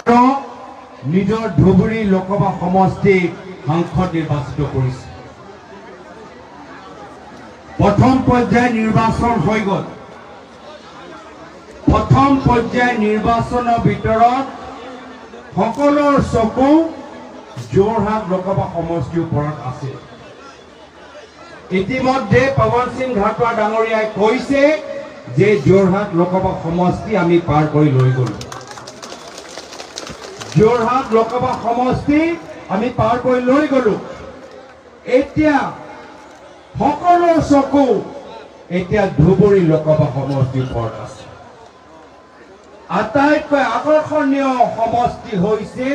নিজৰ ধুবুৰী লোকসভা সমষ্টি সাংসদ নিৰ্বাচিত কৰিছে। প্ৰথম পৰ্যায় নিৰ্বাচন হৈ গ'ল। প্ৰথম পৰ্যায় নিৰ্বাচনৰ ভিতৰত সকলৰ চকু যোৰহাট লোকসভা সমষ্টিৰ ওপৰত আছে। ইতিমধ্যে পৱন সিং ঘাটোৱা ডাঙৰীয়াই কৈছে যে যোৰহাট লোকসভা সমষ্টি আমি পাৰ কৰি লৈ গ'লো। যোৰহাট লোকসভা সমষ্টি আমি পাৰ কৰি লৈ গ'লো। এতিয়া সকলো চকু এতিয়া ধুবুৰী লোকসভা সমষ্টিৰ ওপৰত আছে। আটাইতকৈ আকৰ্ষণীয় সমষ্টি হৈছে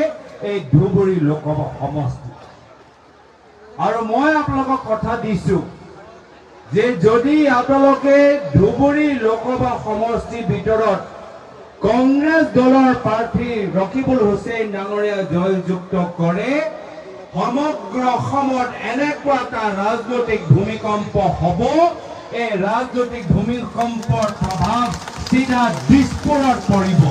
এই ধুবুৰী লোকসভা সমষ্টি। আৰু মই আপোনালোকক কথা দিছো যে যদি আপোনালোকে ধুবুৰী লোকসভা সমষ্টিৰ ভিতৰত কংগ্ৰেছ দলৰ প্ৰাৰ্থী ৰকিবুল হুছেইন ডাঙৰীয়া জয়যুক্ত কৰে, সমগ্ৰ অসমত এনেকুৱা এটা ৰাজনৈতিক ভূমিকম্প হ'ব। এই ৰাজনৈতিক ভূমিকম্পৰ প্ৰভাৱ চিধা দিছপুৰত পৰিব।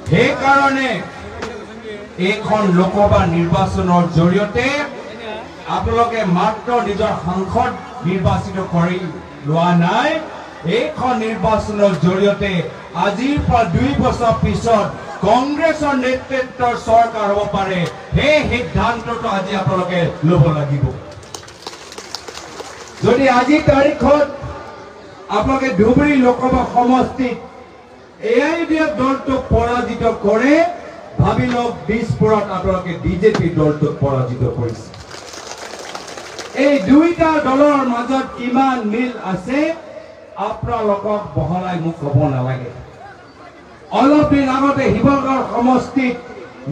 সেইকাৰণে এইখন লোকসভা নিৰ্বাচনৰ জৰিয়তে আপোনালোকে মাত্ৰ নিজৰ সাংসদ নিৰ্বাচিত কৰি লোৱা নাই। এইখন নিৰ্বাচনৰ জৰিয়তে আজিৰ পৰা 2 বছৰ পিছত কংগ্ৰেছৰ নেতৃত্বৰ চৰকাৰ হ'ব পাৰে। সেই সিদ্ধান্তটো আজি আপোনালোকে ল'ব লাগিব। যদি আজি তাৰিখত আপোনালোকে ধুবুৰী লোকসভা সমষ্টিত AIDF দলটোক পৰাজিত কৰে, ভাবি লওক দিছপুৰত আপোনালোকে বিজেপি দলটোক পৰাজিত কৰিছে। এই দুইটা দলৰ মাজত কিমান মিল আছে আপোনালোকক বহলাই মোক ক'ব নালাগে। অলপ দিন আগতে শিৱসাগৰ সমষ্টিত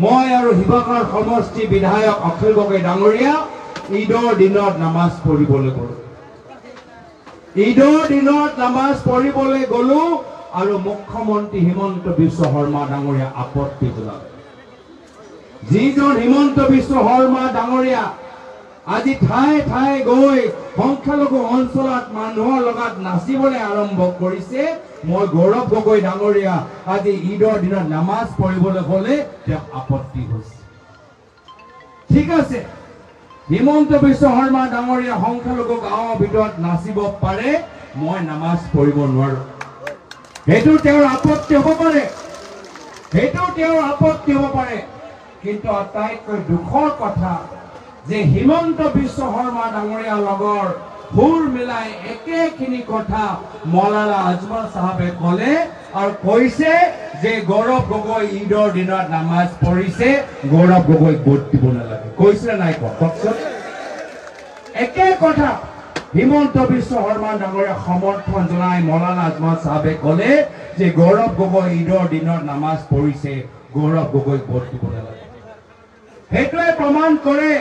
মই আৰু শিৱসাগৰ সমষ্টি বিধায়ক অখিল গগৈ ডাঙৰীয়া ঈদৰ দিনত নামাজ পঢ়িবলৈ গ'লো। ঈদৰ দিনত নামাজ পঢ়িবলৈ গ'লো আৰু মুখ্যমন্ত্ৰী হিমন্ত বিশ্ব শৰ্মা ডাঙৰীয়া আপত্তি জনালে। যিজন হিমন্ত বিশ্ব শৰ্মা ডাঙৰীয়া আজি ঠাই ঠাই গৈ সংখ্যালঘু অঞ্চলত মানুহৰ লগত নাচিবলৈ আৰম্ভ কৰিছে, মই গৌৰৱ গগৈ ডাঙৰীয়া আজি ঈদৰ দিনত নামাজ পঢ়িবলৈ গ'লে তেওঁ আপত্তি হৈছে। ঠিক আছে, হিমন্ত বিশ্ব শৰ্মা ডাঙৰীয়া সংখ্যালঘু গাঁৱৰ ভিতৰত নাচিব পাৰে, মই নামাজ পঢ়িব নোৱাৰো। সেইটো তেওঁৰ আপত্তি হ'ব পাৰে, সেইটো তেওঁৰ আপত্তি হ'ব পাৰে। কিন্তু আটাইতকৈ দুখৰ কথা যে হিমন্ত বিশ্ব শৰ্মা ডাঙৰীয়াৰ লগৰ সুৰ মিলাই একেখিনি কথা মৌলানা আজমল চাহাবে ক'লে আৰু কৈছে যে গৌৰৱ গগৈ ঈদৰ দিনত নামাজ পঢ়িছে, গৌৰৱ গগৈক ভোট দিব নালাগে। কৈছে নাই কওকচোন? একে কথা হিমন্ত বিশ্ব শৰ্মা ডাঙৰীয়াক সমৰ্থন জনাই মৌলানা আজমল চাহাবে ক'লে যে গৌৰৱ গগৈ ঈদৰ দিনত নামাজ পঢ়িছে, গৌৰৱ গগৈক ভোট দিব নালাগে। সেইটোৱে প্ৰমাণ কৰে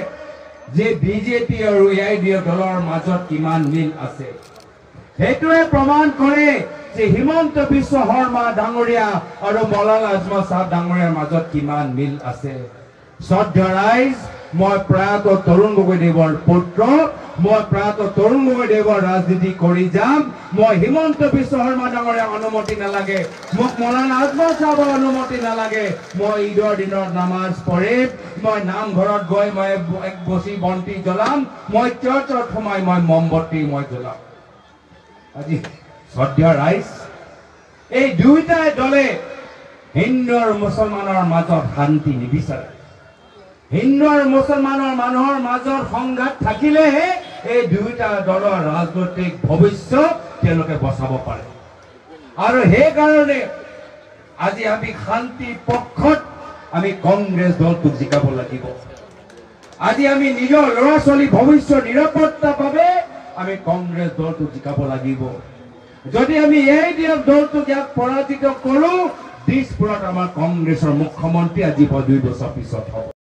যে বিজেপি আৰু AIDF দলৰ মাজত কিমান মিল আছে। সেইটোৱে প্ৰমাণ কৰে যে হিমন্ত বিশ্ব শৰ্মা ডাঙৰীয়া আৰু মৌলানা আজমল চাহাব ডাঙৰীয়াৰ মাজত কিমান মিল আছে। শ্ৰদ্ধা ৰাইজ, মই প্ৰয়াত তৰুণ গগৈদেৱৰ পুত্ৰ, মই প্ৰয়াত তৰুণ গগৈদেৱৰ ৰাজনীতি কৰি যাম। মই হিমন্ত বিশ্ব শৰ্মা ডাঙৰীয়াক অনুমতি নালাগে, মোক মৌলানা আজমল চাহাবৰ অনুমতি নালাগে। মই ঈদৰ দিনত নামাজ পঢ়িম, মই নামঘৰত গৈ মই এক বছি বন্তি জ্বলাম, মই চাৰ্চত সোমাই মই মমবতি মই জ্বলাম। আজি শ্ৰদ্ধা ৰাইজ, এই দুয়োটাই দলে হিন্দু আৰু মুছলমানৰ মাজত শান্তি নিবিচাৰে। হিন্দু আৰু মুছলমানৰ মানুহৰ মাজত সংঘাত থাকিলেহে এই দুয়োটা দলৰ ৰাজনৈতিক ভৱিষ্যত তেওঁলোকে বচাব পাৰে। আৰু সেইকাৰণে আজি আমি শান্তিৰ পক্ষত আমি কংগ্ৰেছ দলটোক জিকাব লাগিব। আজি আমি নিজৰ ল'ৰা ছোৱালী ভৱিষ্যত নিৰাপত্তাৰ বাবে আমি কংগ্ৰেছ দলটোক জিকাব লাগিব। যদি আমি AIDF দলটোক ইয়াক পৰাজিত কৰোঁ, দিছপুৰত আমাৰ কংগ্ৰেছৰ মুখ্যমন্ত্ৰী আজি 2 বছৰ পিছত হ'ব।